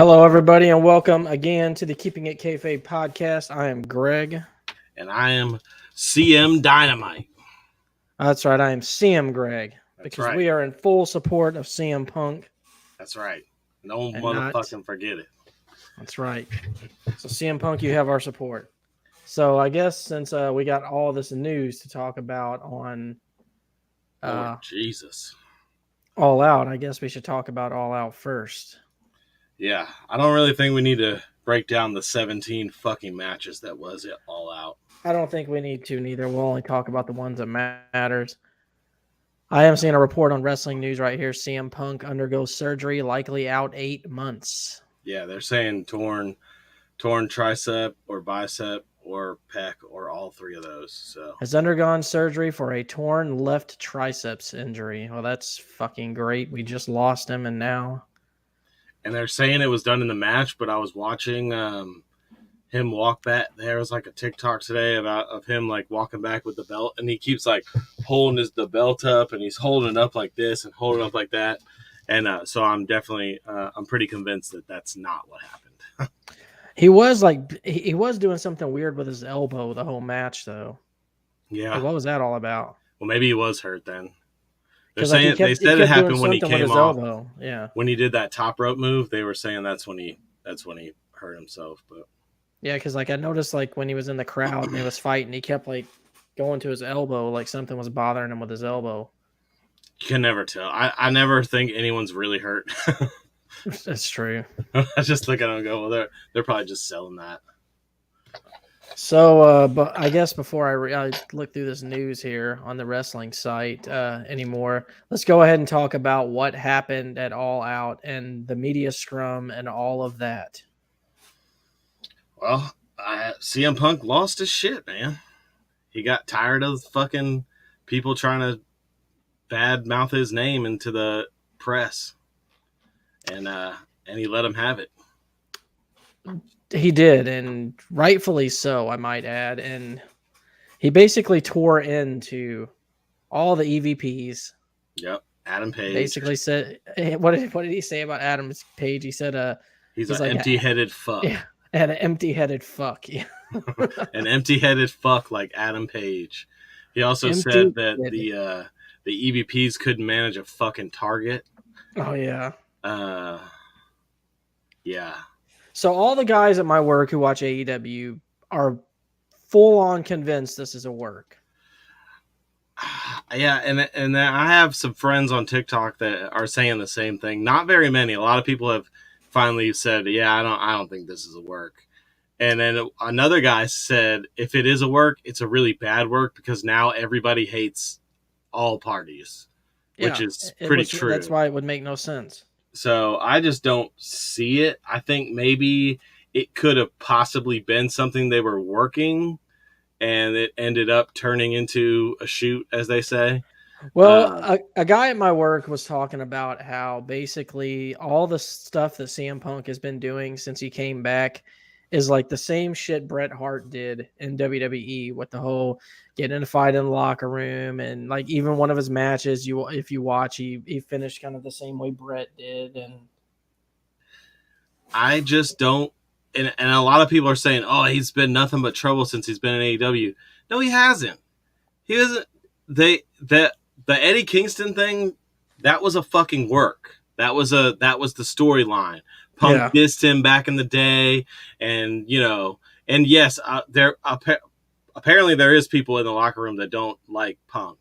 Hello, everybody, and welcome again to the Keeping It Kayfabe podcast. I am Greg. And I am CM Dynamite. That's right, I am CM Greg. That's because right. we are in full support of CM Punk. That's right. No And motherfucking forget it. That's right. So CM Punk, you have our support. So I guess since we got all this news to talk about on Lord Jesus. All Out, I guess we should talk about All Out first. Yeah, I don't really think we need to break down the 17 fucking matches that was it All Out. I don't think we need to neither. We'll only talk about the ones that matters. I am seeing a report on wrestling news right here. CM Punk undergoes surgery, likely out 8 months. Yeah, they're saying torn tricep or bicep or pec or all three of those. So Has undergone surgery for a torn left triceps injury. Well, that's fucking great. We just lost him, and now. And they're saying it was done in the match, but I was watching him walk back. There was like a TikTok today of him like walking back with the belt, and he keeps like holding the belt up, and he's holding it up like this and holding it up like that. And so I'm definitely I'm pretty convinced that that's not what happened. He was doing something weird with his elbow the whole match, though. Yeah. Like, what was that all about? Well, maybe he was hurt then. They're Like saying they said it happened when he came off. Elbow. Yeah. When he did that top rope move, they were saying that's when he hurt himself. But yeah, because like I noticed like when he was in the crowd and he was fighting, he kept like going to his elbow, like something was bothering him with his elbow. You can never tell. I never think anyone's really hurt. That's true. I just look at them and go, well, they're probably just selling that. So, but I guess before I look through this news here on the wrestling site anymore, let's go ahead and talk about what happened at All Out and the media scrum and all of that. Well, CM Punk lost his shit, man. He got tired of fucking people trying to bad mouth his name into the press, and he let him have it. He did, and rightfully so, I might add. And he basically tore into all the EVPs. Yep, Adam Page. Basically said, what did he say about Adam Page? He said, he's an like, empty-headed fuck. Yeah, and an empty-headed fuck. Yeah. An empty-headed fuck like Adam Page. He also said that the EVPs couldn't manage a fucking target. Oh yeah. Yeah. So all the guys at my work who watch AEW are full on convinced this is a work. Yeah, and I have some friends on TikTok that are saying the same thing. Not very many. A lot of people have finally said, "Yeah, I don't think this is a work." And then another guy said, "If it is a work, it's a really bad work because now everybody hates all parties," which is pretty true. That's why it would make no sense. So I just don't see it. I think maybe it could have possibly been something they were working, and it ended up turning into a shoot, as they say. Well, a guy at my work was talking about how basically all the stuff that CM Punk has been doing since he came back is like the same shit Bret Hart did in WWE with the whole getting in a fight in the locker room, and like even one of his matches, if you watch, he finished kind of the same way Bret did. And I just don't. And a lot of people are saying, "Oh, he's been nothing but trouble since he's been in AEW." No, he hasn't. He hasn't. The Eddie Kingston thing, that was a fucking work. That was the storyline. Punk dissed him back in the day, and and yes, apparently there is people in the locker room that don't like Punk,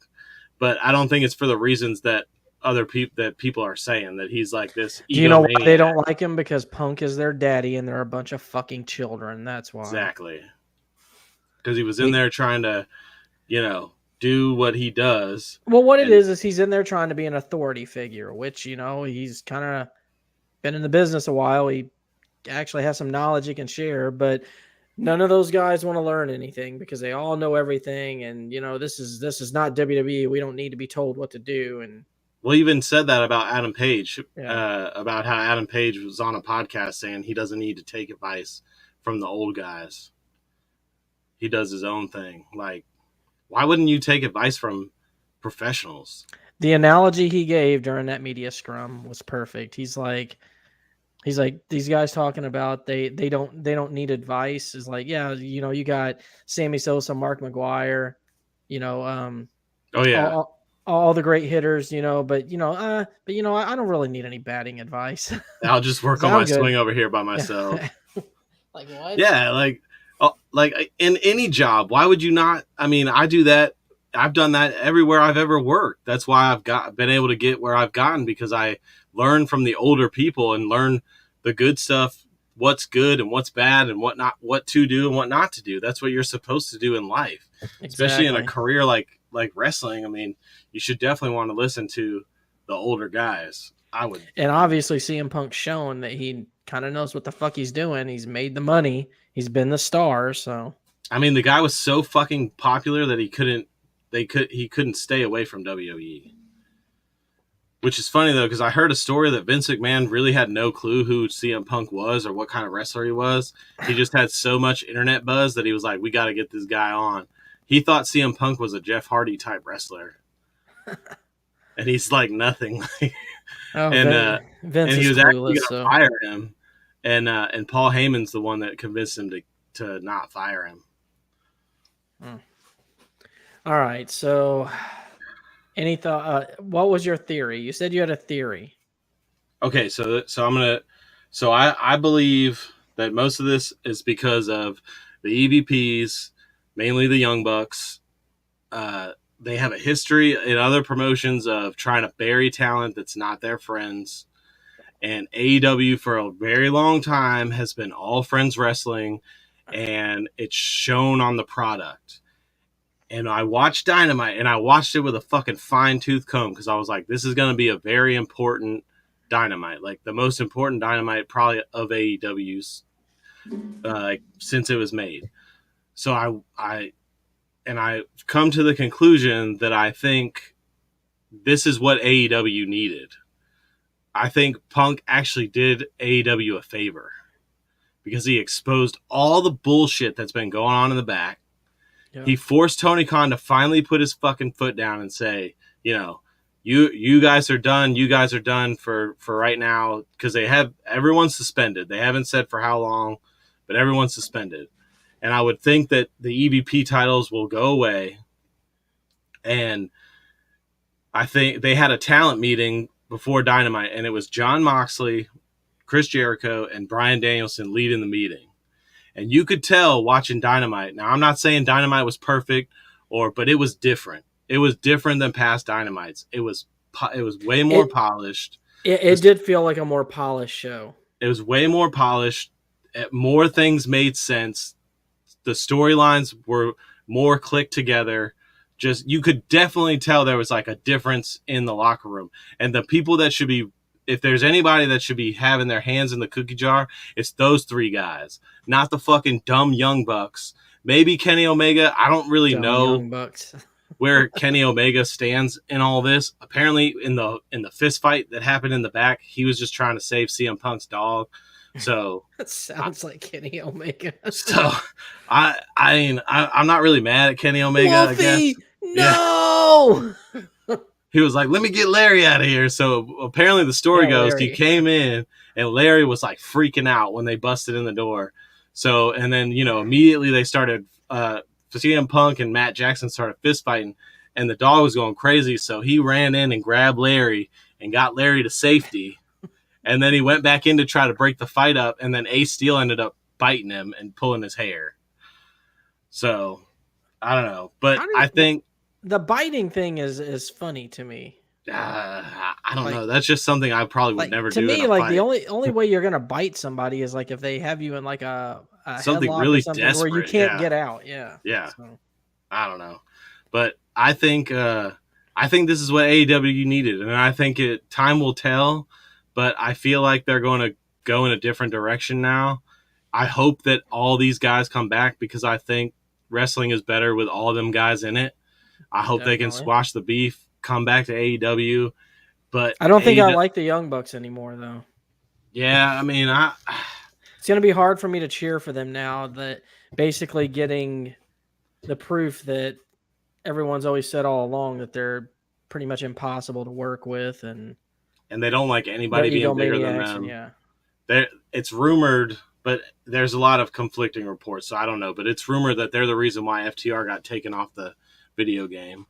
but I don't think it's for the reasons that people are saying, that he's like this. Do you know why they don't like him? Because Punk is their daddy, and they're a bunch of fucking children. That's why. Exactly. Because he was in there trying to, do what he does. Well, what it is he's in there trying to be an authority figure, which, he's kind of been in the business a while. He actually has some knowledge he can share, but none of those guys want to learn anything because they all know everything. And, this is not WWE. We don't need to be told what to do. And well, even said that about Adam Page, about how Adam Page was on a podcast saying he doesn't need to take advice from the old guys. He does his own thing. Like, why wouldn't you take advice from professionals? The analogy he gave during that media scrum was perfect. He's like, He's like, these guys talking about they don't need advice. Is like, yeah, you got Sammy Sosa, Mark McGuire, you know, Oh yeah, all the great hitters, I don't really need any batting advice. I'll just work So on my I'm swing good. over here by Yeah. myself. Like what? Yeah, like in any job, why would you not? I mean, I do that. I've done that everywhere I've ever worked. That's why been able to get where I've gotten, because I learn from the older people and learn the good stuff, what's good and what's bad and what not, what to do and what not to do. That's what you're supposed to do in life, especially in a Exactly. career like wrestling. I mean, you should definitely want to listen to the older guys. I would. And obviously CM Punk's shown that he kind of knows what the fuck he's doing. He's made the money. He's been the star. So I mean, the guy was so fucking popular that he couldn't stay away from WWE. Which is funny though, because I heard a story that Vince McMahon really had no clue who CM Punk was or what kind of wrestler he was. He just had so much internet buzz that he was like, "We got to get this guy on." He thought CM Punk was a Jeff Hardy type wrestler, and he's like nothing. oh, and Vince he is was actually clueless. going to So fire him, and Paul Heyman's the one that convinced him to not fire him. all right. So any thought? What was your theory? You said you had a theory. Okay, so I believe that most of this is because of the EVPs, mainly the Young Bucks. They have a history in other promotions of trying to bury talent that's not their friends. And AEW for a very long time has been all friends wrestling, and it's shown on the product. And I watched Dynamite, and I watched it with a fucking fine tooth comb, because I was like, this is going to be a very important Dynamite, like the most important Dynamite probably of AEW's since it was made. So I've come to the conclusion that I think this is what AEW needed. I think Punk actually did AEW a favor, because he exposed all the bullshit that's been going on in the back. Yeah. He forced Tony Khan to finally put his fucking foot down and say, you guys are done. You guys are done for right now, because everyone's suspended. They haven't said for how long, but everyone's suspended. And I would think that the EVP titles will go away. And I think they had a talent meeting before Dynamite, and it was Jon Moxley, Chris Jericho, and Bryan Danielson leading the meeting. And you could tell watching Dynamite. Now, I'm not saying Dynamite was perfect, but it was different. It was different than past Dynamites. It was way more polished. It did feel like a more polished show. It was way more polished. More things made sense. The storylines were more clicked together. Just, you could definitely tell there was like a difference in the locker room. And the people that should be, if there's anybody that should be having their hands in the cookie jar, it's those three guys, not the fucking dumb Young Bucks. Maybe Kenny Omega. I don't really Dumb know Young Bucks. where Kenny Omega stands in all this. Apparently, in the fist fight that happened in the back, he was just trying to save CM Punk's dog. So That sounds like Kenny Omega. so I'm not really mad at Kenny Omega. Wolfie, I guess. no. Yeah. He was like, "Let me get Larry out of here." So apparently, the story goes, Larry. he came in and Larry was like freaking out when they busted in the door. So, and then immediately they started. CM Punk and Matt Jackson started fist fighting, and the dog was going crazy. So he ran in and grabbed Larry and got Larry to safety. And then he went back in to try to break the fight up, and then Ace Steel ended up biting him and pulling his hair. So I don't know, but I think the biting thing is funny to me. I don't know. That's just something I probably would never do. To me, in a like fight. the only way you're gonna bite somebody is like if they have you in like a something headlock really or something desperate, where you can't get out. Yeah. Yeah. So. I don't know, but I think this is what AEW needed, and I think time will tell. But I feel like they're going to go in a different direction now. I hope that all these guys come back, because I think wrestling is better with all of them guys in it. I hope they can squash the beef, come back to AEW. But I don't think I like the Young Bucks anymore, though. Yeah, I mean, it's going to be hard for me to cheer for them now, that basically getting the proof that everyone's always said all along, that they're pretty much impossible to work with, and they don't like anybody being bigger than them. Yeah. it's rumored, but there's a lot of conflicting reports, so I don't know. But it's rumored that they're the reason why FTR got taken off the video game.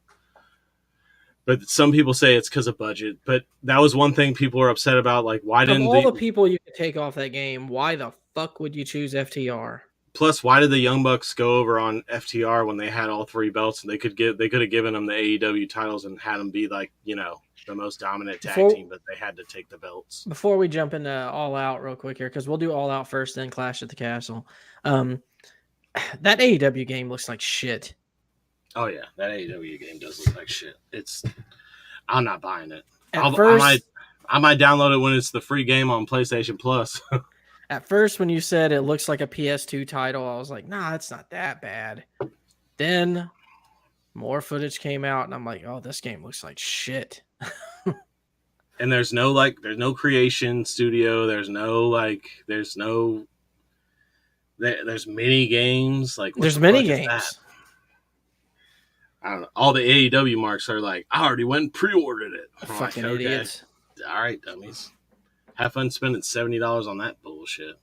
But some people say it's because of budget. But that was one thing people were upset about. Like, why Of didn't all the the people you could take off that game, why the fuck would you choose FTR? plus why did the Young Bucks go over on FTR when they had all three belts and they could have given them the AEW titles and had them be like the most dominant tag team, but they had to take the belts. Before we jump into All Out real quick here, because we'll do All Out first, then Clash at the Castle. That AEW game looks like shit. Oh yeah, that AEW game does look like shit. I'm not buying it. At first, I might download it when it's the free game on PlayStation Plus. At first, when you said it looks like a PS2 title, I was like, nah, it's not that bad. Then more footage came out, and I'm like, oh, this game looks like shit. And there's no creation studio. There's mini games. Like, there's mini games. I don't know. All the AEW marks are like, I already went and pre-ordered it. Fucking idiots. All right, dummies. Have fun spending $70 on that bullshit.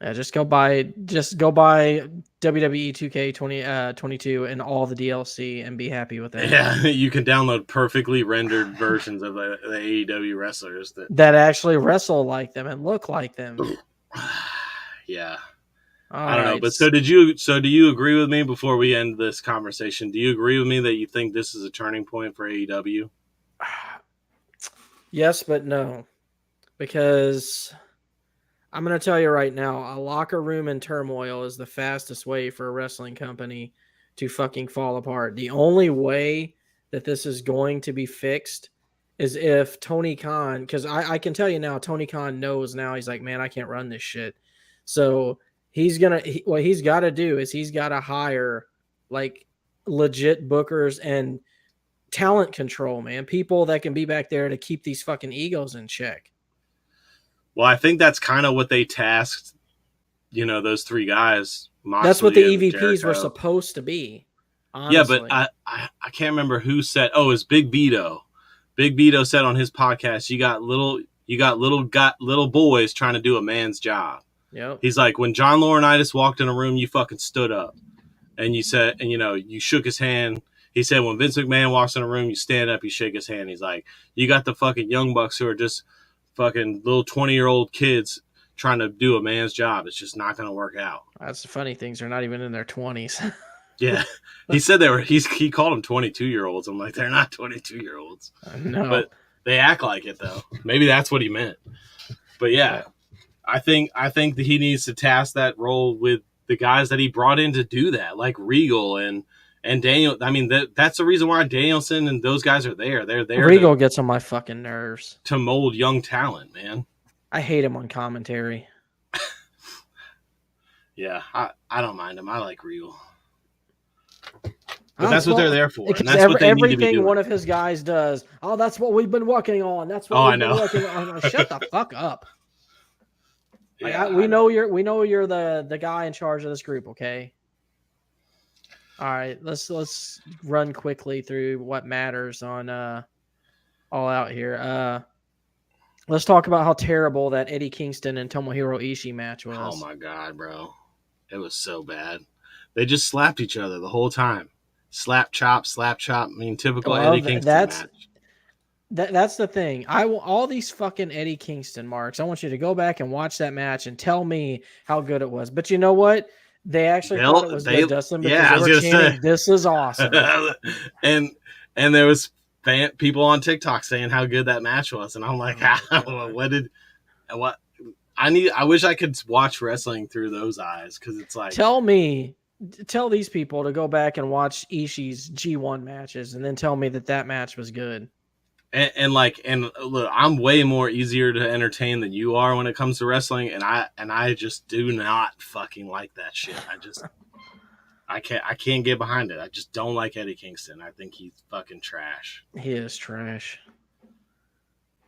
Yeah, just go buy WWE 2K22 and all the DLC and be happy with that. Yeah, you can download perfectly rendered versions of the AEW wrestlers that actually wrestle like them and look like them. Yeah. I don't know, but so do you agree with me before we end this conversation? Do you agree with me that you think this is a turning point for AEW? Yes, but no. Because I'm going to tell you right now, a locker room in turmoil is the fastest way for a wrestling company to fucking fall apart. The only way that this is going to be fixed is if Tony Khan, because I can tell you now, Tony Khan knows now, he's like, man, I can't run this shit. So what he's got to do is he's got to hire like legit bookers and talent control, man. People that can be back there to keep these fucking egos in check. Well, I think that's kind of what they tasked, those three guys. Moxley, that's what the EVPs Jericho were supposed to be. Honestly. Yeah, but I can't remember who said. Oh, it's Big Vito. Big Vito said on his podcast, you got little boys trying to do a man's job. Yep. He's like, when John Laurinaitis walked in a room, you fucking stood up, and you said, and you shook his hand. He said, when Vince McMahon walks in a room, you stand up, you shake his hand. He's like, you got the fucking Young Bucks who are just fucking little 20-year-old kids trying to do a man's job. It's just not going to work out. That's the funny things. They're not even in their 20s. Yeah. He said he called them 22-year-olds. I'm like, they're not 22-year-olds. No. But they act like it, though. Maybe that's what he meant. But yeah, I think that he needs to task that role with the guys that he brought in to do that, like Regal and Daniel. I mean, that's the reason why Danielson and those guys are there. They're there. Regal gets on my fucking nerves. To mold young talent, man. I hate him on commentary. Yeah, I don't mind him. I like Regal. But that's what they're there for. And that's what they need to be doing. Everything one of his guys does. Oh, that's what we've been working on. That's what we've been working on. Shut the fuck up. Yeah, we know you're the guy in charge of this group, okay? All right, let's run quickly through what matters on All Out here. Let's talk about how terrible that Eddie Kingston and Tomohiro Ishii match was. Oh my god, bro. It was so bad. They just slapped each other the whole time. Slap chop, slap chop. I mean, typical Eddie Kingston match. That's the thing. All these fucking Eddie Kingston marks. I want you to go back and watch that match and tell me how good it was. But you know what? They actually thought it was good, Dustin, because they were chanting, "This is awesome." and there was people on TikTok saying how good that match was, and I'm like, I wish I could watch wrestling through those eyes, because it's like, tell these people to go back and watch Ishii's G1 matches, and then tell me that match was good. And look, I'm way more easier to entertain than you are when it comes to wrestling, and I just do not fucking like that shit. I can't get behind it. I just don't like Eddie Kingston. I think he's fucking trash. He is trash.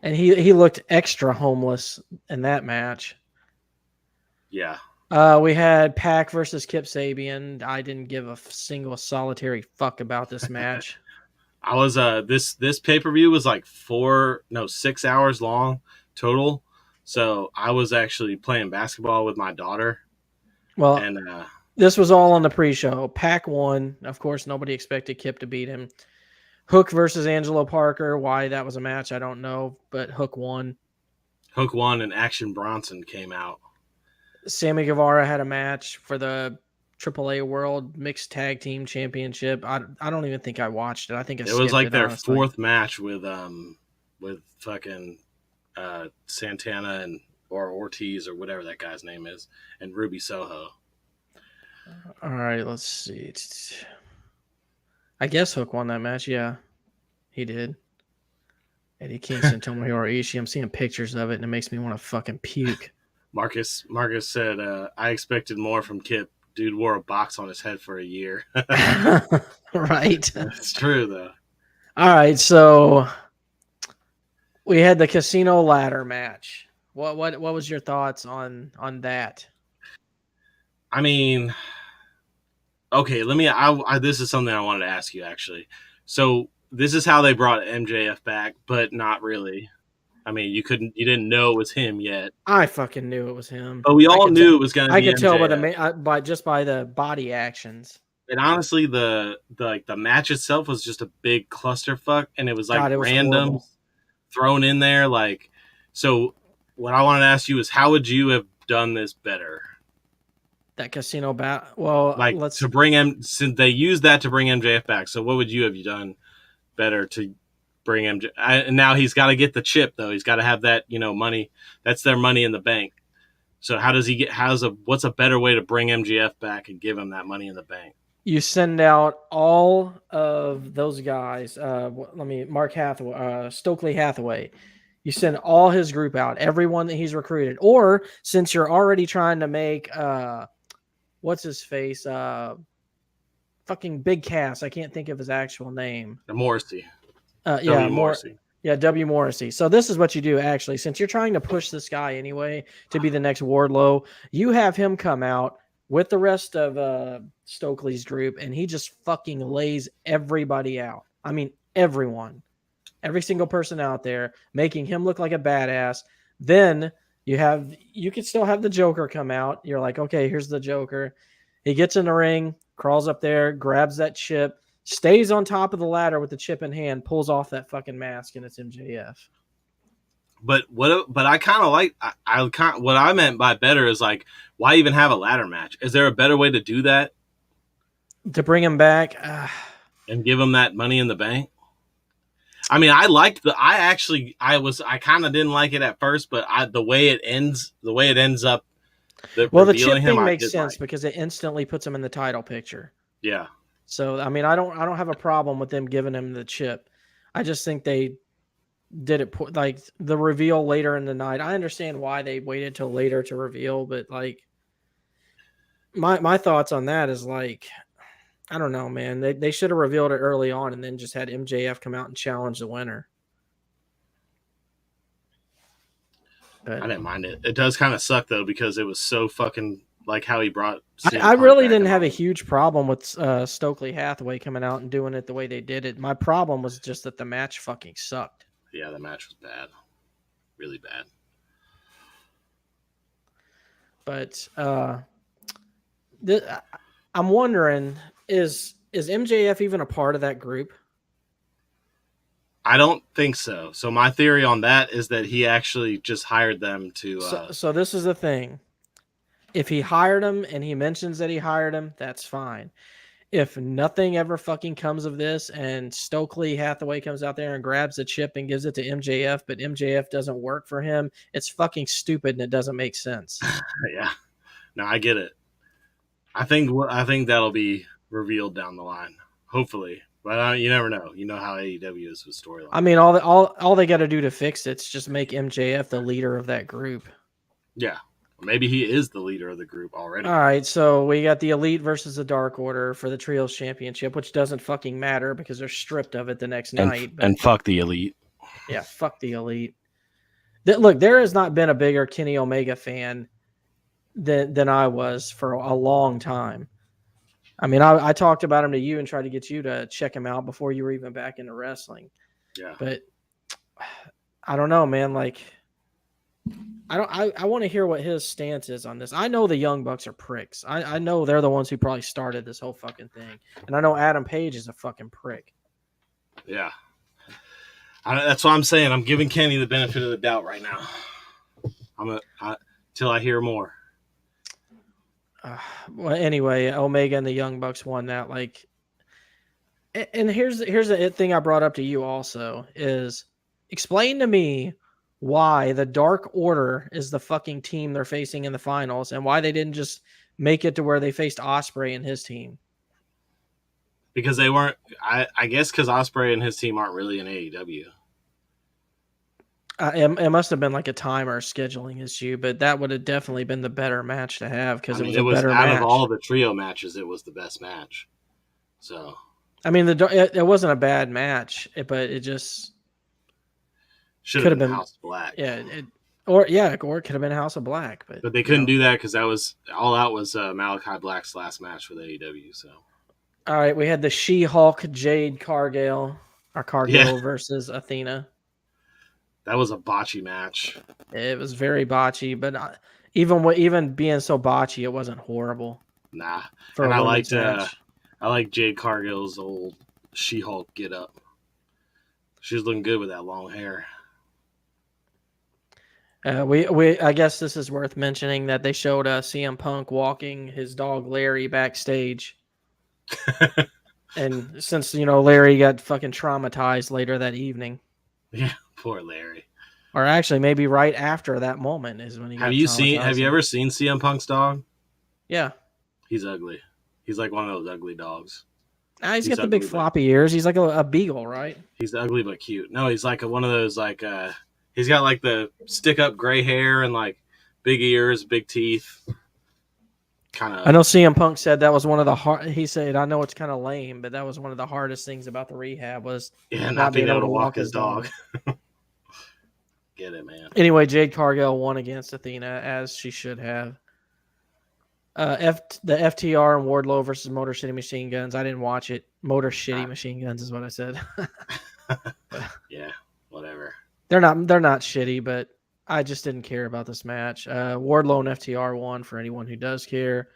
And he looked extra homeless in that match. Yeah. We had Pac versus Kip Sabian. I didn't give a single solitary fuck about this match. I was this pay-per-view was like 6 hours long total. So I was actually playing basketball with my daughter, Well, and this was all on the pre-show. Pac won. Of course, nobody expected Kip to beat him. Hook versus Angelo Parker. Why that was a match, I don't know, but Hook won. Hook won, and Action Bronson came out. Sammy Guevara had a match for the AAA World Mixed Tag Team Championship. I don't even think I watched it. I think I It was skipped like it, their honestly. fourth match with fucking Santana and or Ortiz or whatever that guy's name is, and Ruby Soho. All right, let's see. I guess Hook won that match. Yeah, he did. Eddie Kingston, Tomohiro Ishii. I'm seeing pictures of it, and it makes me want to fucking puke. Marcus said, "I expected more from Kip. Dude wore a box on his head for a year." Right. It's true though. All right, so we had the casino ladder match. What was your thoughts on that? I mean, okay, let me. This is something I wanted to ask you actually. So this is how they brought MJF back, but not really. I mean, you didn't know it was him yet, I fucking knew it was him. but we all knew it was going to I be could tell by MJF. by just by the body actions. And honestly, the match itself was just a big clusterfuck, and it was like God, it was random horrible. thrown in there. Like, so what I wanted to ask you is, how would you have done this better? That casino bat. Well, Like let's. to bring him, since they used that to bring MJF back. So what would you have done better to bring MJ? And now he's got to get the chip though. He's got to have that money. That's their money in the bank. So how does he get? What's a better way to bring MJF back and give him that money in the bank? You send out all of those guys. Mark Hathaway, Stokely Hathaway. You send all his group out, everyone that he's recruited. Or since you're already trying to make what's his face, fucking Big Cass. I can't think of his actual name. Morrissey, Yeah, W. Morrissey. Yeah, W. Morrissey. So this is what you do actually. Since you're trying to push this guy anyway to be the next Wardlow, you have him come out with the rest of Stokely's group, and he just fucking lays everybody out. I mean, everyone, every single person out there, making him look like a badass. Then you could still have the Joker come out. You're like, okay, here's the Joker. He gets in the ring, crawls up there, grabs that chip, stays on top of the ladder with the chip in hand, pulls off that fucking mask, and it's MJF. But I kind of like what I meant by better is like, why even have a ladder match? Is there a better way to do that To bring him back, and give him that money in the bank? I mean, I kind of didn't like it at first, but the way it ends up, the chip thing makes sense like. because it instantly puts him in the title picture. Yeah. So I mean, I don't have a problem with them giving him the chip. I just think they did it like the reveal later in the night. I understand why they waited till later to reveal, but like my thoughts on that is like, I don't know, man. They should have revealed it early on and then just had MJF come out and challenge the winner. But I didn't mind it. It does kind of suck though because it was so fucking like how he brought. I really didn't have a huge problem with Stokely Hathaway coming out and doing it the way they did it. My problem was just that the match fucking sucked. Yeah, the match was bad, really bad. But I'm wondering, is MJF even a part of that group? I don't think so. So my theory on that is that he actually just hired them to. So this is the thing. If he hired him and he mentions that he hired him, that's fine. If nothing ever fucking comes of this and Stokely Hathaway comes out there and grabs the chip and gives it to MJF, but MJF doesn't work for him, it's fucking stupid and it doesn't make sense. Yeah. No, I get it. I think that'll be revealed down the line, hopefully. But you never know. You know how AEW is with storyline. I mean, all they got to do to fix it's just make MJF the leader of that group. Yeah. Maybe he is the leader of the group already. All right, so we got the Elite versus the Dark Order for the Trios Championship, which doesn't fucking matter because they're stripped of it the next night. And fuck the Elite. Yeah, fuck the Elite. Look, there has not been a bigger Kenny Omega fan than I was for a long time. I mean, I talked about him to you and tried to get you to check him out before you were even back into wrestling. Yeah. But I don't know, man. Like, I want to hear what his stance is on this. I know the Young Bucks are pricks. I know they're the ones who probably started this whole fucking thing. And I know Adam Page is a fucking prick. Yeah. That's what I'm saying. I'm giving Kenny the benefit of the doubt right now. Till I hear more. Well, anyway, Omega and the Young Bucks won that. Like, and here's the thing I brought up to you also is explain to me why the Dark Order is the fucking team they're facing in the finals and why they didn't just make it to where they faced Ospreay and his team. Because they weren't, I guess because Ospreay and his team aren't really in AEW. It must have been like a time or scheduling issue, but that would have definitely been the better match to have because it was a better out match. Of all the trio matches, it was the best match. So, I mean, it wasn't a bad match, but it just should have been House of Black. Yeah, or it could have been House of Black, but they couldn't do that because that was All Out was Malachi Black's last match with AEW. So, all right, we had the She-Hulk Jade Cargill versus Athena. That was a botchy match. It was very botchy, but even being so botchy, it wasn't horrible. Nah, and I like Jade Cargill's old She-Hulk get up. She was looking good with that long hair. I guess this is worth mentioning that they showed CM Punk walking his dog Larry backstage. And since, Larry got fucking traumatized later that evening. Yeah, poor Larry. Or actually, maybe right after that moment is when he got traumatized. Have you ever seen CM Punk's dog? Yeah. He's ugly. He's like one of those ugly dogs. He's got the big floppy ears. He's like a beagle, right? He's ugly but cute. No, he's like one of those he's got like the stick up gray hair and like big ears, big teeth. I know CM Punk said that was one of the hard. He said, "I know it's kind of lame, but that was one of the hardest things about the rehab was not being able to walk his dog." Get it, man. Anyway, Jade Cargill won against Athena as she should have. The FTR and Wardlow versus Motor City Machine Guns. I didn't watch it. Motor Shitty Machine Guns is what I said. Yeah, whatever. They're not shitty, but I just didn't care about this match. Wardlow and FTR won for anyone who does care.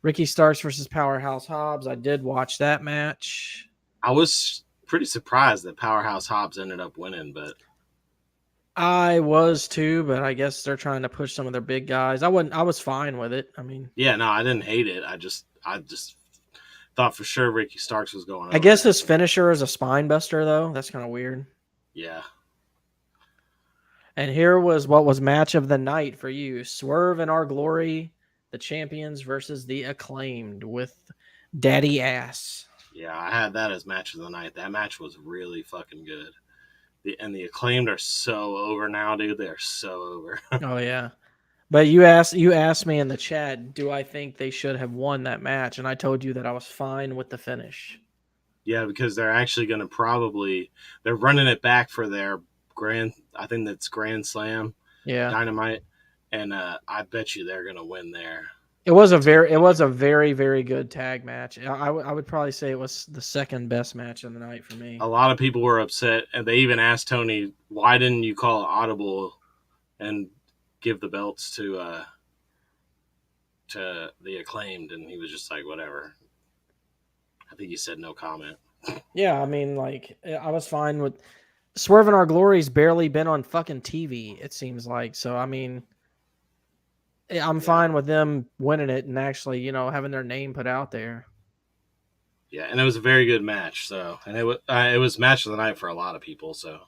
Ricky Starks versus Powerhouse Hobbs. I did watch that match. I was pretty surprised that Powerhouse Hobbs ended up winning, but I was too, but I guess they're trying to push some of their big guys. I was fine with it. I mean, yeah, no, I didn't hate it. I just thought for sure Ricky Starks was going. I guess his finisher is a spine buster, though. That's kind of weird. Yeah. And here was what was match of the night for you: Swerve and Our Glory, the champions versus the Acclaimed with Daddy Ass. Yeah, I had that as match of the night. That match was really fucking good. The Acclaimed are so over now, dude. They're so over. Oh yeah, but you asked me in the chat, do I think they should have won that match? And I told you that I was fine with the finish. Yeah, because they're actually going to they're running it back for their I think that's Grand Slam. Yeah, Dynamite, and I bet you they're going to win there. It was a very, very good tag match. I would probably say it was the second best match of the night for me. A lot of people were upset, and they even asked Tony, why didn't you call it audible and give the belts to the Acclaimed? And he was just like, whatever. I think he said no comment. Yeah, I mean, like, I was fine with Swerve and Our Glory's barely been on fucking TV, it seems like. So, I mean, I'm fine with them winning it and actually, having their name put out there. Yeah, and it was a very good match. So, and it was match of the night for a lot of people. So,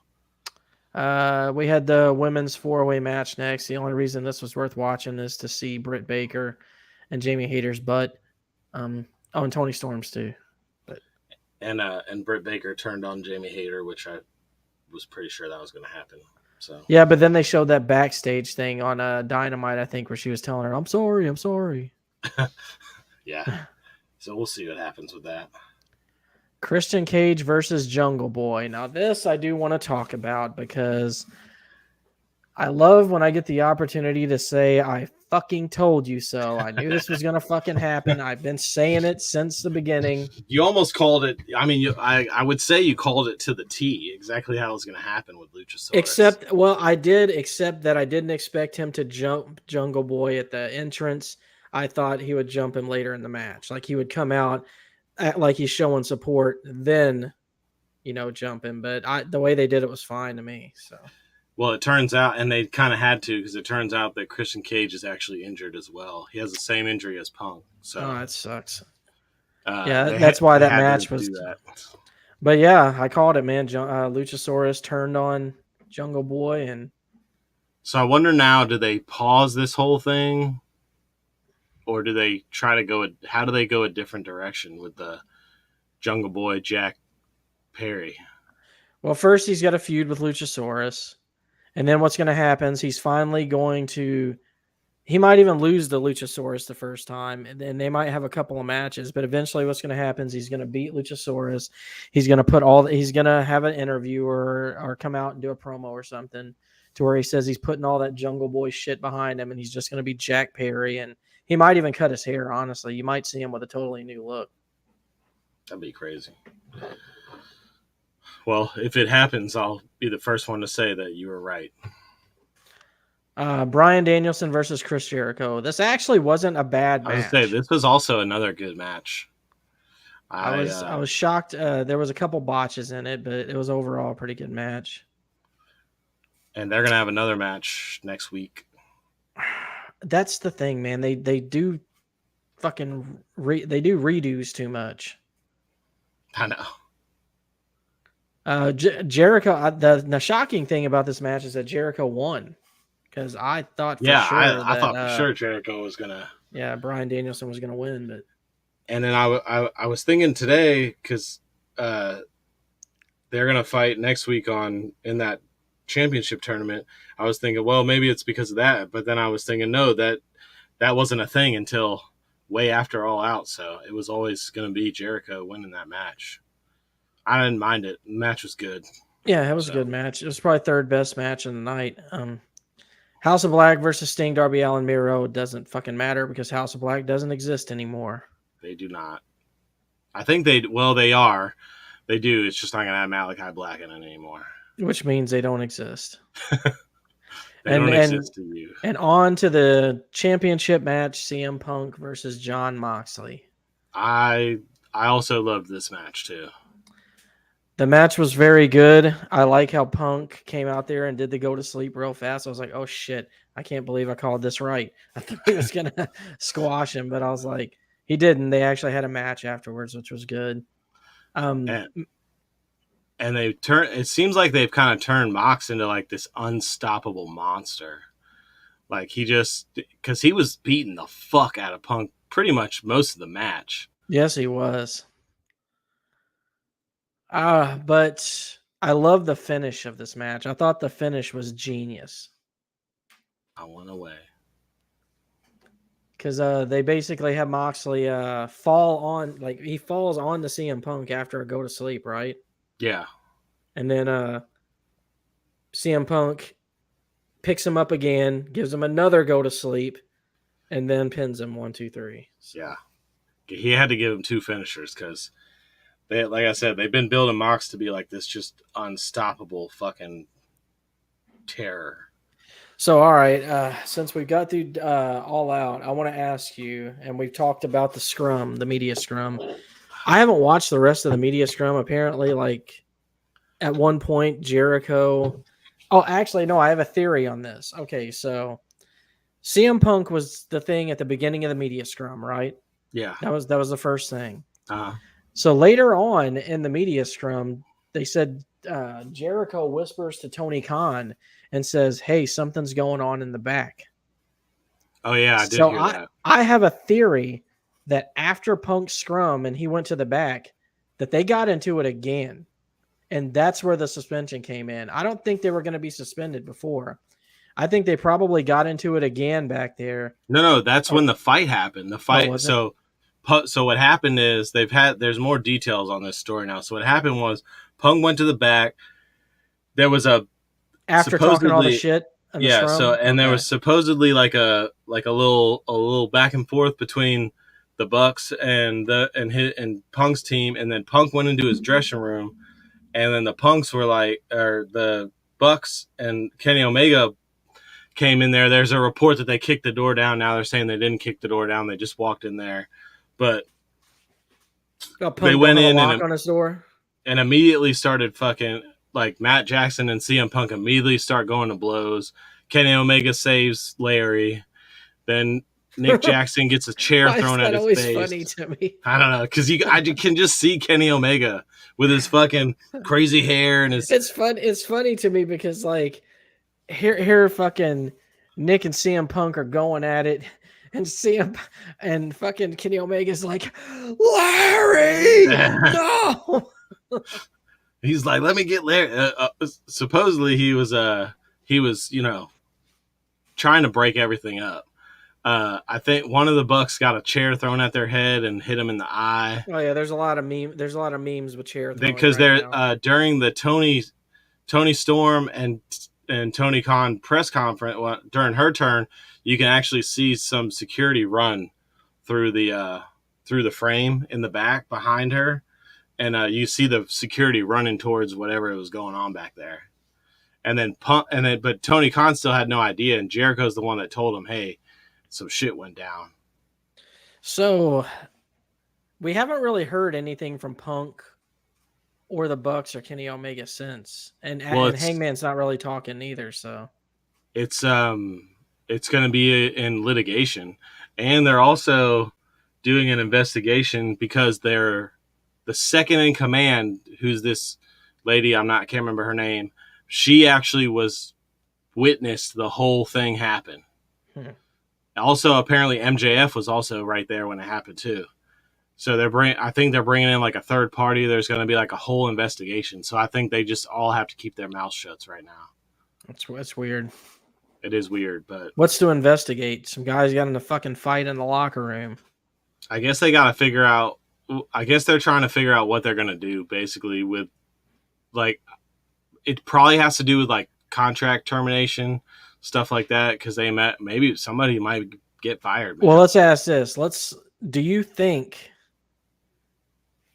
we had the women's 4-way match next. The only reason this was worth watching is to see Britt Baker and Jamie Hayter's butt. And Tony Storm's too. But and Britt Baker turned on Jamie Hayter, which I was pretty sure that was going to happen. So yeah, but then they showed that backstage thing on Dynamite, I think, where she was telling her, I'm sorry. Yeah. So we'll see what happens with that. Christian Cage versus Jungle Boy. Now, this I do want to talk about because I love when I get the opportunity to say, I fucking told you so. I knew this was going to fucking happen. I've been saying it since the beginning. You almost called it. I mean, I would say you called it to the T, exactly how it was going to happen with Luchasaurus. Except, well, I did, except that I didn't expect him to jump Jungle Boy at the entrance. I thought he would jump him later in the match. Like he would come out like he's showing support, then, jump him. But the way they did it was fine to me. So. Well, it turns out, and they kind of had to, because it turns out that Christian Cage is actually injured as well. He has the same injury as Punk. So that sucks. yeah, that's why that match was. That. But yeah, I called it, man. Luchasaurus turned on Jungle Boy, and so I wonder now: do they pause this whole thing, or do they try to go? How do they go a different direction with the Jungle Boy Jack Perry? Well, first he's got a feud with Luchasaurus. And then what's going to happen is he's finally going to – he might even lose the Luchasaurus the first time, and then they might have a couple of matches. But eventually what's going to happen is he's going to beat Luchasaurus. He's going to he's going to have an interview or come out and do a promo or something to where he says he's putting all that Jungle Boy shit behind him, and he's just going to be Jack Perry. And he might even cut his hair, honestly. You might see him with a totally new look. That'd be crazy. Well, if it happens, I'll be the first one to say that you were right. Bryan Danielson versus Chris Jericho. This actually wasn't a bad match. I was say this was also another good match. I was shocked. There was a couple botches in it, but it was overall a pretty good match. And they're gonna have another match next week. That's the thing, man. They do fucking they do redos too much. I know. Jericho. The shocking thing about this match is that Jericho won, because I thought for sure I thought for sure Jericho was gonna. Yeah, Bryan Danielson was gonna win, but. And then I was thinking today, because they're gonna fight next week in that championship tournament. I was thinking, well, maybe it's because of that, but then I was thinking, no, that wasn't a thing until way after All Out. So it was always gonna be Jericho winning that match. I didn't mind it. The match was good. Yeah, it was a good match. It was probably third best match of the night. House of Black versus Sting, Darby Allin, Miro doesn't fucking matter because House of Black doesn't exist anymore. They do not. I think they are. They do. It's just not going to have Malachi Black in it anymore. Which means they don't exist. They don't exist to you. And on to the championship match, CM Punk versus Jon Moxley. I also loved this match too. The match was very good. I like how Punk came out there and did the go to sleep real fast. I was like, oh shit, I can't believe I called this right. I thought he was going to squash him, but I was like, he didn't. They actually had a match afterwards, which was good. And it seems like they've kind of turned Mox into like this unstoppable monster. Like because he was beating the fuck out of Punk pretty much most of the match. Yes, he was. But I love the finish of this match. I thought the finish was genius. I went away. Because they basically have Moxley fall on, like he falls on the CM Punk after a go to sleep, right? Yeah. And then CM Punk picks him up again, gives him another go to sleep, and then pins him 1, 2, 3. So. Yeah. He had to give him two finishers because like I said, they've been building Mox to be like this just unstoppable fucking terror. So, all right, since we got through All Out, I want to ask you, and we've talked about the media scrum. I haven't watched the rest of the media scrum. Apparently, like at one point, Jericho. Oh, actually, no, I have a theory on this. Okay, so CM Punk was the thing at the beginning of the media scrum, right? Yeah, that was the first thing. Uh-huh. So later on in the media scrum, they said Jericho whispers to Tony Khan and says, hey, something's going on in the back. Oh, yeah, I did hear that. I have a theory that after Punk's scrum and he went to the back, that they got into it again. And that's where the suspension came in. I don't think they were going to be suspended before. I think they probably got into it again back there. No, that's when the fight happened. The fight, so what happened is there's more details on this story now. So what happened was Punk went to the back. There was after talking all the shit. and the Yeah, so scrum. and there Okay. was supposedly like a little back and forth between the Bucks and Punk's team, and then Punk went into his dressing room, and then the Punks were like, or the Bucks and Kenny Omega came in there. There's a report that they kicked the door down. Now they're saying they didn't kick the door down; they just walked in there, but Got they Punk don't went have a in lock on his door. and immediately started fucking like Matt Jackson and CM Punk immediately start going to blows. Kenny Omega saves Larry. Then Nick Jackson gets a chair Why is thrown at that his always funny face. to me? I don't know, because I can just see Kenny Omega with his fucking crazy hair and his. It's fun. It's funny to me because like here fucking Nick and CM Punk are going at it, and CM and fucking Kenny Omega's like, Larry, no. He's like, let me get Larry. Supposedly he was trying to break everything up. I think one of the Bucks got a chair thrown at their head and hit him in the eye. Oh yeah, there's a lot of memes with chair throwing Because right they're now. during the Tony Storm and Tony Khan press conference during her turn, you can actually see some security run through the frame in the back behind her, and you see the security running towards whatever was going on back there. And then but Tony Khan still had no idea, and Jericho's the one that told him, "Hey, some shit went down." So we haven't really heard anything from Punk or the Bucks or Kenny Omega since, and Well, Hangman's not really talking either. So it's it's going to be in litigation, and they're also doing an investigation because they're the second in command, who's this lady, I can't remember her name. She actually was witnessed the whole thing happen. Also, apparently MJF was also right there when it happened too. So I think they're bringing in like a third party. There's going to be like a whole investigation. So I think they just all have to keep their mouths shut right now. That's weird. It is weird, but what's to investigate? Some guys got in a fucking fight in the locker room. I guess they got to figure out. I guess they're trying to figure out what they're going to do. Basically, with like, it probably has to do with like contract termination, stuff like that. Because maybe somebody might get fired. Man. Well, let's ask this. Do you think?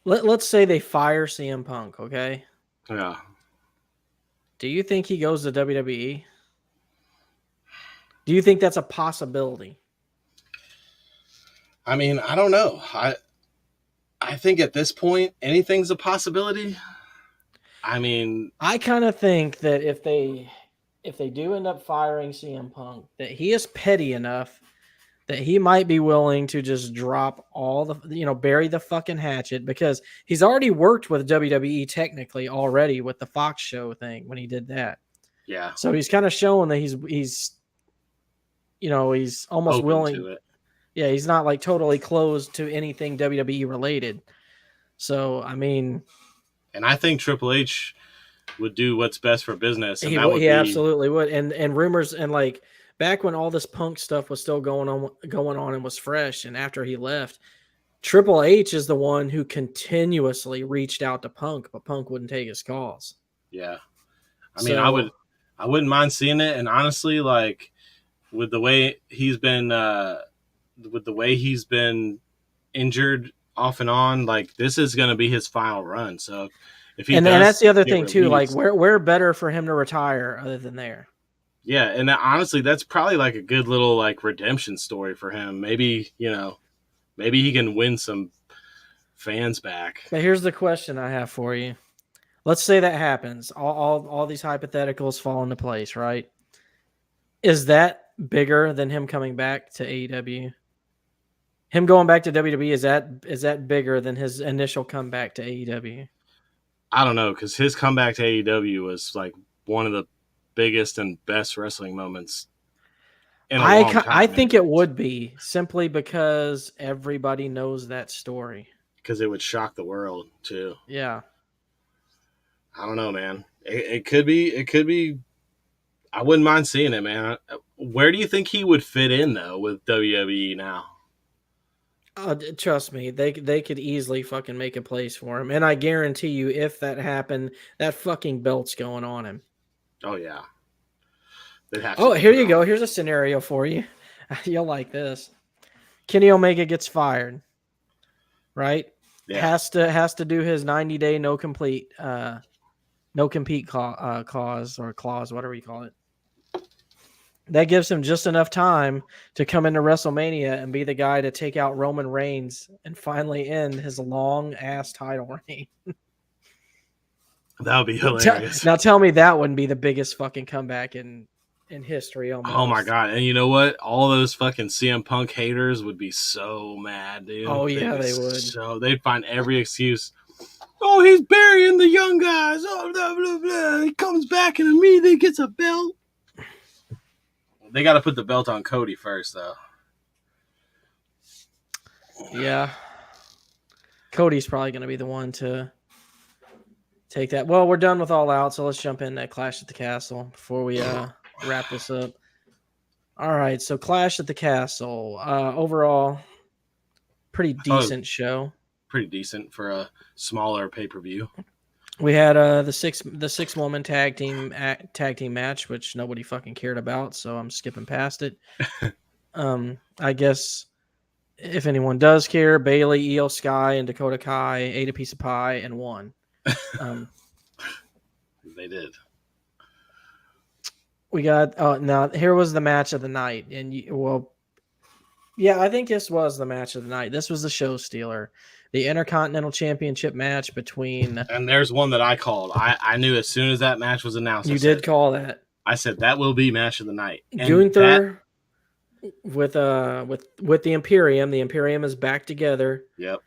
Let's say they fire CM Punk, okay? Yeah. Do you think he goes to WWE? Do you think that's a possibility? I mean, I don't know. I think at this point, anything's a possibility. I mean, I kind of think that if they do end up firing CM Punk, that he is petty enough that he might be willing to just drop all the, bury the fucking hatchet, because he's already worked with WWE technically already with the Fox show thing when he did that. Yeah. So he's kind of showing that he's almost open willing to it. Yeah, he's not like totally closed to anything WWE related. So, I mean, and I think Triple H would do what's best for business, and he absolutely would. And rumors, and like back when all this Punk stuff was still going on and was fresh, and after he left, Triple H is the one who continuously reached out to Punk, but Punk wouldn't take his calls. Yeah. I mean, I wouldn't mind seeing it, and honestly, like with the way he's been injured off and on, like this is going to be his final run. So if he and that's the other thing too, like where better for him to retire other than there. Yeah, and honestly, that's probably like a good little like redemption story for him. Maybe maybe he can win some fans back. But here's the question I have for you. Let's say that happens. All these hypotheticals fall into place, right? Is that bigger than him coming back to AEW? Him going back to WWE, is that bigger than his initial comeback to AEW? I don't know, because his comeback to AEW was like one of the biggest and best wrestling moments in a long time. I think it would be, simply because everybody knows that story. Because it would shock the world too. Yeah. I don't know, man. It could be. It could be. I wouldn't mind seeing it, man. Where do you think he would fit in though with WWE now? Trust me, they could easily fucking make a place for him, and I guarantee you, if that happened, that fucking belt's going on him. Oh yeah. They'd have to Oh, keep here it you on. go. Here's a scenario for you. You'll like this. Kenny Omega gets fired, right? Yeah. Has to do his 90-day no compete clause, whatever you call it. That gives him just enough time to come into WrestleMania and be the guy to take out Roman Reigns and finally end his long ass title reign. That would be hilarious. Now tell me that wouldn't be the biggest fucking comeback in history Oh my almost. god! And you know what? All those fucking CM Punk haters would be so mad, dude. Oh They'd yeah, be they would. so. They'd find every excuse. Oh, he's burying the young guys. Oh, blah blah blah. He comes back and immediately gets a belt. They got to put the belt on Cody first, though. Yeah. Cody's probably going to be the one to take that. Well, we're done with All Out, so let's jump in at Clash at the Castle before we wrap this up. All right, so Clash at the Castle. Overall, pretty Oh, decent show. pretty decent for a smaller pay per view. We had the six woman tag team match, which nobody fucking cared about, so I'm skipping past it. I guess if anyone does care, Bailey, Io Sky, and Dakota Kai ate a piece of pie and won. They did. We got now here was the match of the night, and yeah, I think this was the match of the night. This was the show stealer, the Intercontinental Championship match between. And there's one that I called. I knew as soon as that match was announced. You did call that. I said that will be match of the night. And Gunther with the Imperium. The Imperium is back together. Yep.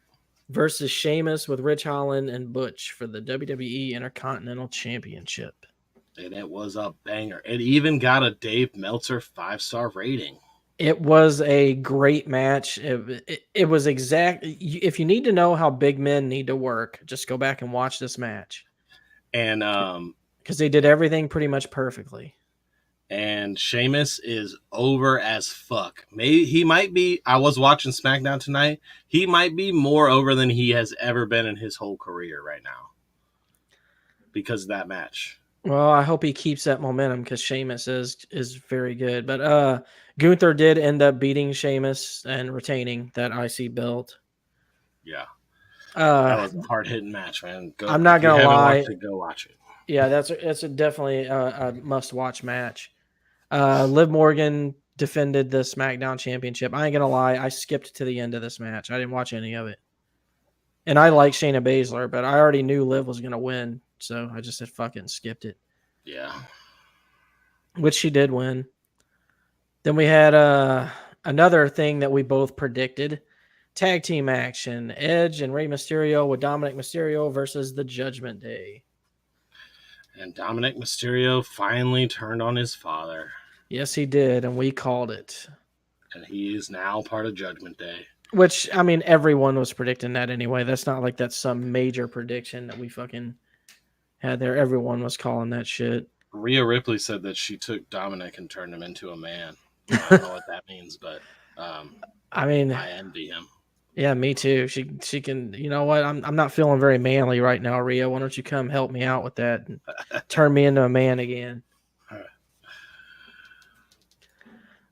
Versus Sheamus with Rich Holland and Butch for the WWE Intercontinental Championship. And it was a banger. It even got a Dave Meltzer 5-star rating. It was a great match. It was exact. If you need to know how big men need to work, just go back and watch this match. And because they did everything pretty much perfectly. And Sheamus is over as fuck. Maybe he might be. I was watching SmackDown tonight. He might be more over than he has ever been in his whole career right now because of that match. Well, I hope he keeps that momentum because Sheamus is very good. But Gunther did end up beating Sheamus and retaining that IC belt. Yeah. That was a hard-hitting match, man. I'm not going to lie. Go watch it. Yeah, that's definitely a must-watch match. Liv Morgan defended the SmackDown Championship. I ain't going to lie. I skipped to the end of this match. I didn't watch any of it. And I like Shayna Baszler, but I already knew Liv was going to win. So I just said fucking skipped it. Yeah. Which she did win. Then we had another thing that we both predicted. Tag team action. Edge and Rey Mysterio with Dominic Mysterio versus the Judgment Day. And Dominic Mysterio finally turned on his father. Yes, he did, and we called it. And he is now part of Judgment Day. Which, I mean, everyone was predicting that anyway. That's not like that's some major prediction that we fucking had there. Everyone was calling that shit. Rhea Ripley said that she took Dominic and turned him into a man. I don't know what that means, but I mean, I envy him. Yeah, me too. She can. You know what? I'm not feeling very manly right now, Rhea. Why don't you come help me out with that and turn me into a man again?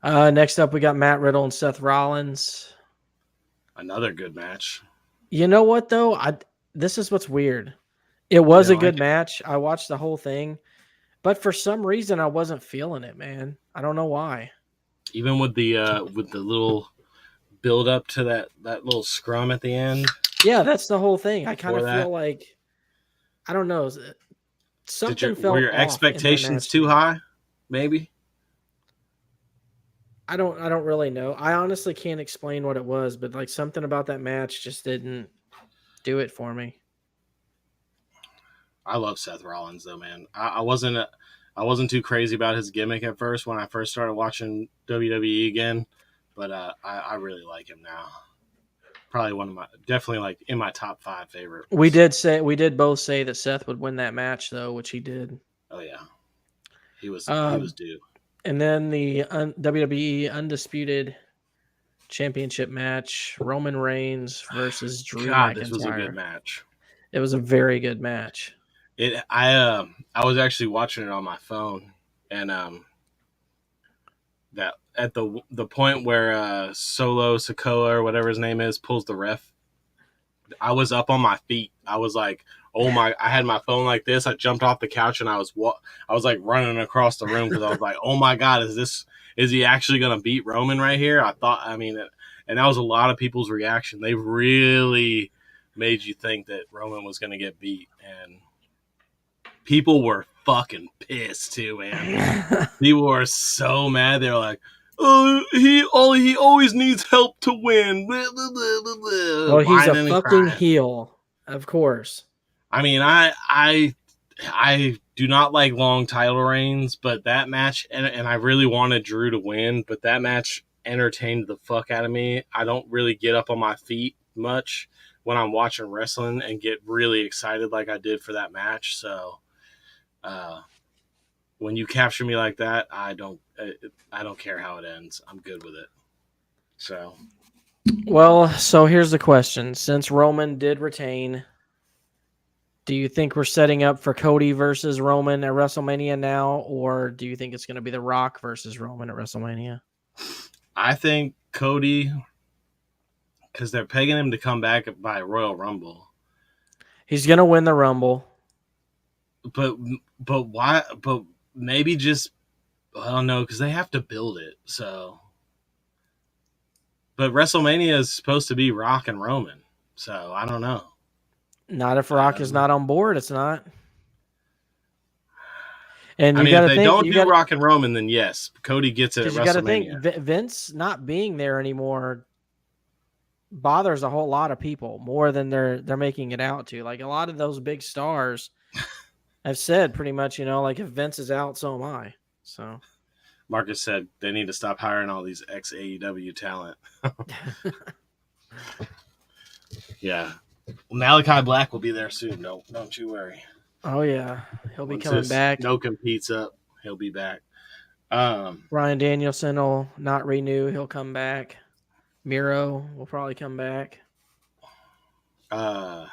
Next up, we got Matt Riddle and Seth Rollins. Another good match. You know what though? This is what's weird. It was a good match. I watched the whole thing, but for some reason I wasn't feeling it, man. I don't know why. Even with the little build up to that little scrum at the end. Yeah, that's the whole thing. I kind of feel like I don't know. Something felt were your expectations too high? Maybe. I don't really know. I honestly can't explain what it was, but like something about that match just didn't do it for me. I love Seth Rollins though, man. I wasn't too crazy about his gimmick at first when I first started watching WWE again, but I really like him now. Probably definitely like in my top 5 favorites. We did both say that Seth would win that match though, which he did. Oh yeah, he was due. And then the WWE Undisputed Championship match: Roman Reigns versus Drew McIntyre. This was a good match. It was a very good match. I was actually watching it on my phone, and that at the point where Solo Sokoa or whatever his name is pulls the ref, I was up on my feet. I was like, oh my! I had my phone like this. I jumped off the couch and I was like running across the room because I was like, oh my god, is he actually gonna beat Roman right here? I thought. I mean, and that was a lot of people's reaction. They really made you think that Roman was gonna get beat, and people were fucking pissed too, man. People were so mad. They were like, "Oh, he always needs help to win." Blah, blah, blah, blah, Well, he's a whining and fucking crying. heel, of course. I mean, I do not like long title reigns, but that match, and I really wanted Drew to win, but that match entertained the fuck out of me. I don't really get up on my feet much when I'm watching wrestling and get really excited like I did for that match. So, uh, when you capture me like that, I don't care how it ends. I'm good with it. So Well, so here's the question. Since Roman did retain, do you think we're setting up for Cody versus Roman at WrestleMania now, or do you think it's going to be The Rock versus Roman at WrestleMania? I think Cody, because they're pegging him to come back by Royal Rumble, He's going to win the Rumble. but but why? But maybe just I don't know because they have to build it. So, but WrestleMania is supposed to be Rock and Roman, so I don't know. Not if I Rock don't is know. not on board. It's not. And I you mean, got if to they think, don't do Rock and Roman, then yes, Cody gets it at because you got to think, WrestleMania. Vince not being there anymore bothers a whole lot of people more than they're making it out to. Like a lot of those big stars have said pretty much, like if Vince is out, so am I. So Marcus said they need to stop hiring all these ex AEW talent. Yeah, Malachi Black will be there soon. Don't you worry. oh yeah, he'll be Once coming this back. no competes up, he'll be back. Ryan Danielson will not renew. He'll come back. Miro will probably come back. Uh,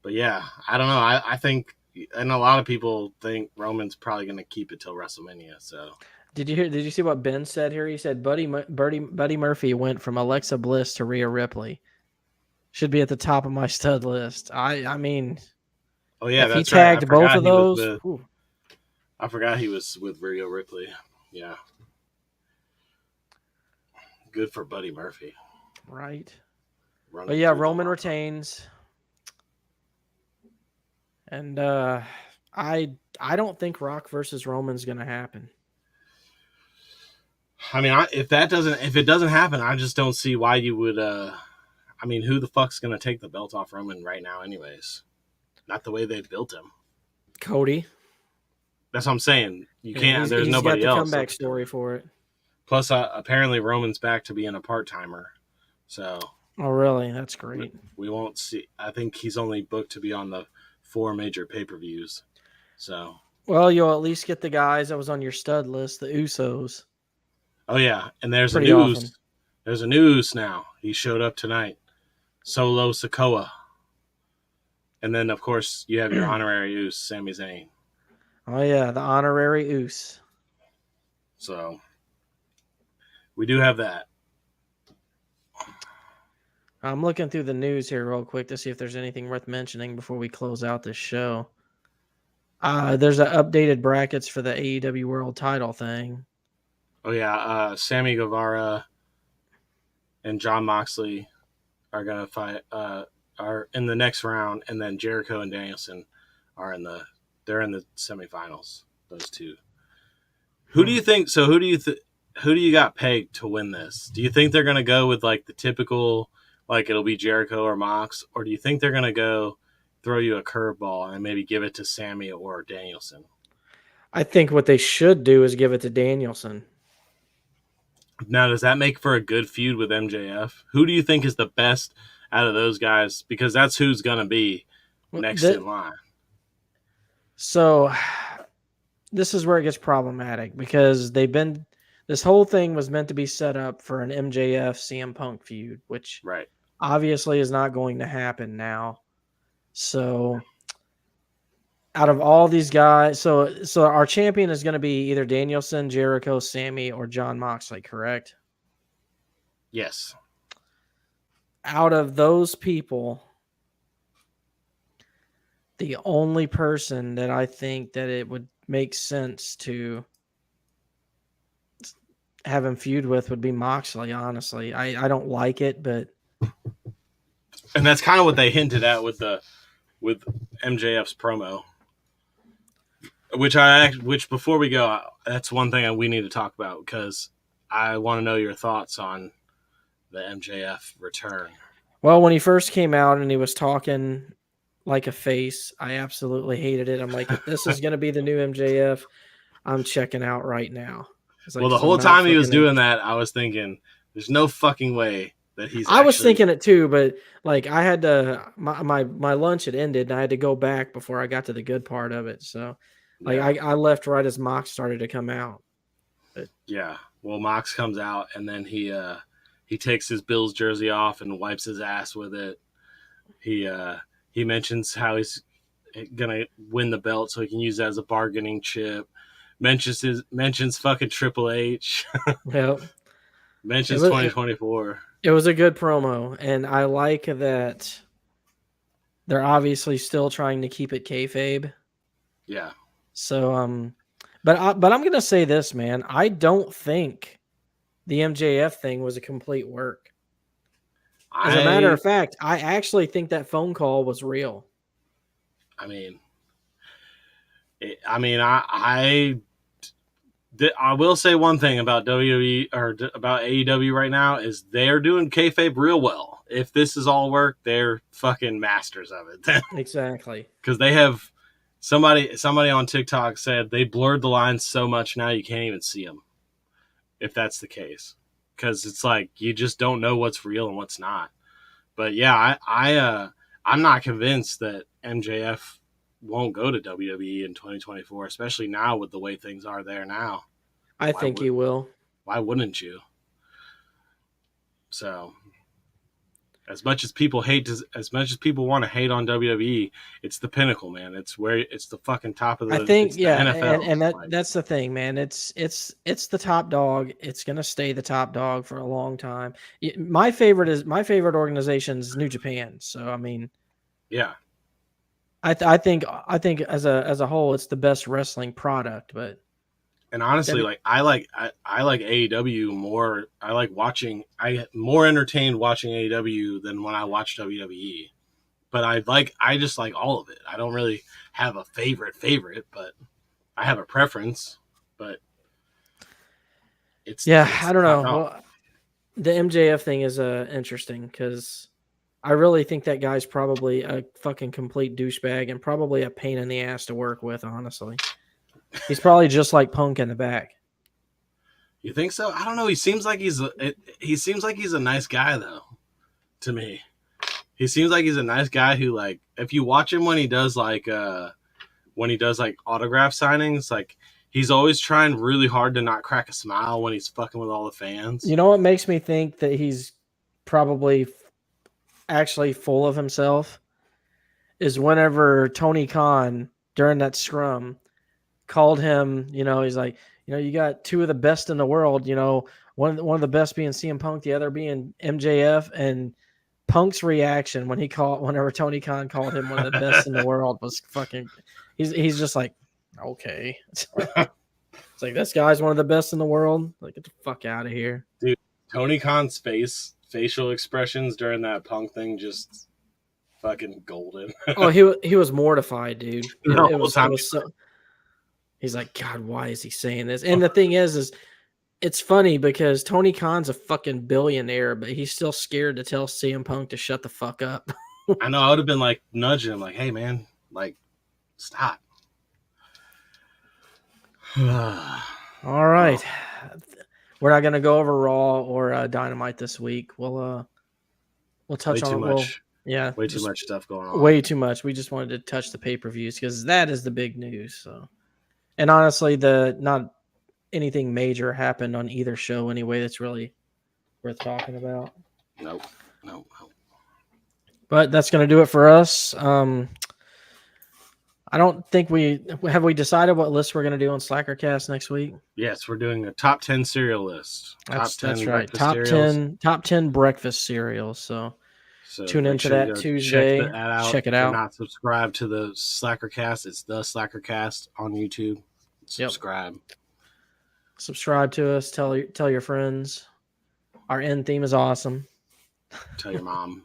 but yeah, I don't know. I think, and a lot of people think Roman's probably going to keep it till WrestleMania. So Did you see what Ben said here? He said Buddy Murphy went from Alexa Bliss to Rhea Ripley. Should be at the top of my stud list. I mean, oh yeah, if he that's right. tagged both of those, whew, I forgot he was with Rhea Ripley. Yeah, good for Buddy Murphy. right? Running But yeah, through the Roman line. retains, and I don't think Rock versus Roman's gonna happen. I mean, if it doesn't happen, I just don't see why you would. I mean, who the fuck's going to take the belt off Roman right now, anyways? Not the way they've built him. Cody. That's what I'm saying. You Yeah, can't. There's he's nobody got the else. comeback story for it. Plus, apparently Roman's back to being a part timer, so Oh, really? That's great. we won't see. I think he's only booked to be on the 4 major pay-per-views. So, Well, you'll at least get the guys that was on your stud list, the Usos. oh yeah, and there's a Pretty news. often. There's a news now. He showed up tonight. Solo Sokoa. And then, of course, you have your honorary Us, Sami Zayn. Oh yeah, the honorary Us. So we do have that. I'm looking through the news here real quick to see if there's anything worth mentioning before we close out this show. There's an updated brackets for the AEW World Title thing. Oh yeah, Sammy Guevara and John Moxley are gonna fight. Are in the next round, and then Jericho and Danielson are they're in the semifinals. Those two. Who do you think? So who do you got pegged to win this? Do you think they're gonna go with like the typical, like it'll be Jericho or Mox, or do you think they're gonna go throw you a curveball and maybe give it to Sammy or Danielson? I think what they should do is give it to Danielson. Now, does that make for a good feud with MJF? Who do you think is the best out of those guys? Because that's who's going to be next in line. So this is where it gets problematic because this whole thing was meant to be set up for an MJF CM Punk feud, which Right. obviously is not going to happen now. So out of all these guys, so our champion is going to be either Danielson, Jericho, Sammy, or John Moxley, correct? Yes. Out of those people, the only person that I think that it would make sense to have him feud with would be Moxley, honestly. I don't like it, but And that's kind of what they hinted at with MJF's promo. Which before we go, that's one thing we need to talk about because I want to know your thoughts on the MJF return. well, when he first came out and he was talking like a face, I absolutely hated it. I'm like, if this is going to be the new MJF, I'm checking out right now. It's like, Well, the 'cause I'm whole not time he was fucking doing that, I was thinking, there's no fucking way that he's I was actually. thinking it too, but like I had to my lunch had ended and I had to go back before I got to the good part of it. So like Yeah. I left right as Mox started to come out. But Yeah. Well, Mox comes out and then he takes his Bills jersey off and wipes his ass with it. He mentions how he's gonna win the belt so he can use that as a bargaining chip. Mentions fucking Triple H. well, it Mentions was 2024. it was a good promo, and I like that they're obviously still trying to keep it kayfabe. Yeah. So but I'm gonna say this, man. I don't think the MJF thing was a complete work. As a matter I of fact, I actually think that phone call was real. I mean I will say one thing about WWE or about AEW right now is they're doing kayfabe real well. If this is all work, they're fucking masters of it. Exactly. Because they have somebody on TikTok said they blurred the lines so much now you can't even see them. If that's the case, because it's like you just don't know what's real and what's not. But yeah, I'm not convinced that MJF won't go to WWE in 2024, especially now with the way things are there now. I think he will. Why wouldn't you? So, as much as people want to hate on WWE, it's the pinnacle, man. It's the fucking top of I the think it's the yeah, NFL. and that's the thing, man. It's the top dog. It's gonna stay the top dog for a long time. My favorite organization is New Japan. So I mean, yeah. I think as a whole, it's the best wrestling product. But And honestly, w, like I like AEW more. I more entertained watching AEW than when I watch WWE. But I just like all of it. I don't really have a favorite, but I have a preference. But yeah, it's I don't top know. dog. Well, the MJF thing is interesting because I really think that guy's probably a fucking complete douchebag and probably a pain in the ass to work with. Honestly, he's probably just like Punk in the back. You think so? I don't know. He seems like he's a nice guy though. To me, he seems like he's a nice guy who like if you watch him when he does like autograph signings, like he's always trying really hard to not crack a smile when he's fucking with all the fans. You know what makes me think that he's probably actually full of himself is whenever Tony Khan during that scrum called him, he's like, you got two of the best in the world, one of the best being CM Punk, the other being MJF, and Punk's reaction whenever Tony Khan called him one of the best in the world was fucking he's just like, okay. It's like this guy's one of the best in the world. Like, get the fuck out of here. Dude, Tony Khan's facial expressions during that Punk thing just fucking golden. Oh, he was mortified, dude. It, The it whole was it time. was so. He's like, God, why is he saying this? And the thing is it's funny because Tony Khan's a fucking billionaire, but he's still scared to tell CM Punk to shut the fuck up. I know I would have been like nudging him, like, hey man, like, stop. All right. We're not gonna go over Raw or Dynamite this week. We'll touch way too on much. yeah, Way too much stuff going on. way too much. We just wanted to touch the pay-per-views because that is the big news. So, and honestly, not anything major happened on either show anyway. That's really worth talking about. Nope. But that's gonna do it for us. I don't think we decided what list we're gonna do on Slackercast next week. Yes, we're doing a top 10 cereal list. Top 10 That's right. breakfast cereals. Top 10 breakfast cereals. So So tune make into sure you that go check Tuesday. that out. Check it If you're out. not subscribed to the Slackercast, it's the Slackercast on YouTube. Subscribe. Yep. Subscribe to us. Tell your friends. Our end theme is awesome. Tell your mom.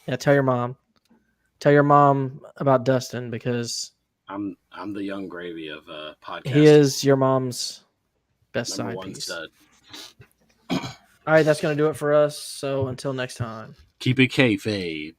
Yeah, tell your mom. Tell your mom about Dustin because I'm the young gravy of podcasting. he is your mom's best Number side one piece. stud. All right, that's gonna do it for us. So until next time. Keep it kayfabe.